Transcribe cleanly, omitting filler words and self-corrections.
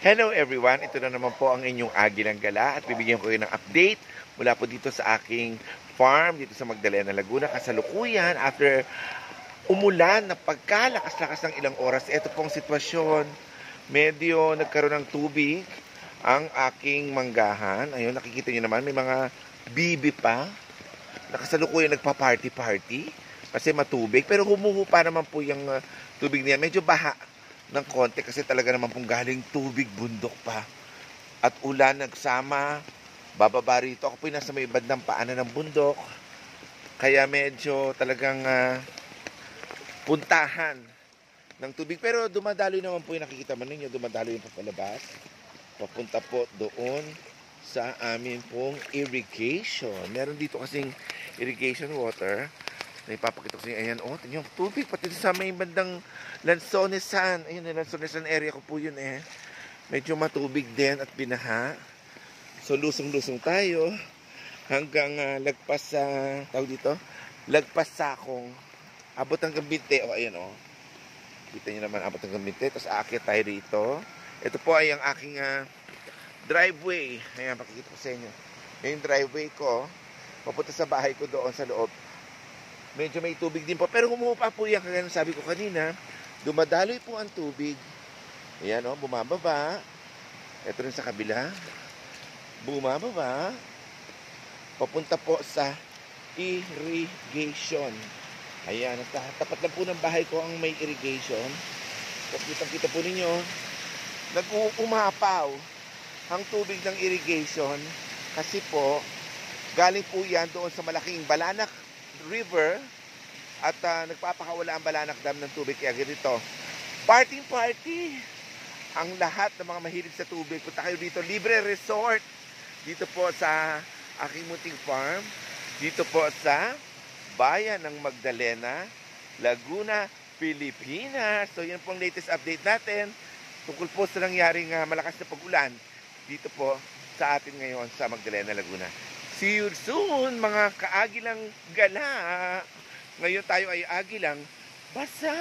Hello everyone, ito na naman po ang inyong Agilang Gala at bibigyan ko kayo ng update mula po dito sa aking farm dito sa Magdalena, Laguna. Kasalukuyan, after umulan na pagkalakas-lakas ng ilang oras, ito pong sitwasyon, medyo nagkaroon ng tubig ang aking manggahan. Ayun, nakikita nyo naman, may mga bibi pa na kasalukuyan nagpa-party-party kasi matubig. Pero humuhupa naman po yung tubig niya. Medyo baha ng konti kasi talaga naman pong galing tubig, bundok pa at ulan nagsama, bababa rito. Ako po yung nasa may bandang paanan ng bundok, kaya medyo talagang puntahan ng tubig. Pero dumadaloy naman po yung nakikita mo ninyo, dumadaloy yung papalabas papunta po doon sa amin pong irrigation. Meron dito kasing irrigation water na ipapakita ko sa inyo. Ayan, tingnan yung tubig pati sa may bandang Lansonesan. Ayun, Lansonesan area ko po yun eh. Medyo matubig din at binaha. So lusong-lusong tayo hanggang lagpas sa tawag dito, lagpas Sakong, abot hanggang Binte. Ayan kita nyo naman, abot hanggang Binte. Tapos aakyat tayo rito. Ito po ay ang aking driveway. Ayan, pakikita ko sa inyo. Yung driveway ko papunta sa bahay ko doon sa loob. Medyo may tubig din po. Pero humupa po yan. Kaya sabi ko kanina, dumadaloy po ang tubig. Ayan bumababa. Ito rin sa kabila. Bumababa. Papunta po sa irrigation. Ayan. Tapat lang po ng bahay ko ang may irrigation. Kita po ninyo. Nag-uumapaw ang tubig ng irrigation. Kasi po, galing po yan doon sa malaking Balanak River at nagpapakawala ang Balanak Dam ng tubig. Kaya ganito, party ang lahat ng mga mahilig sa tubig. Punta kayo dito, libre resort dito po sa aking munting farm, dito po sa bayan ng Magdalena, Laguna, Pilipinas. So yan po ang latest update natin tungkol po sa nangyaring malakas na pag-ulan dito po sa atin ngayon sa Magdalena, Laguna. See you soon, mga kaagilang gala. Ngayon tayo ay agilang basa.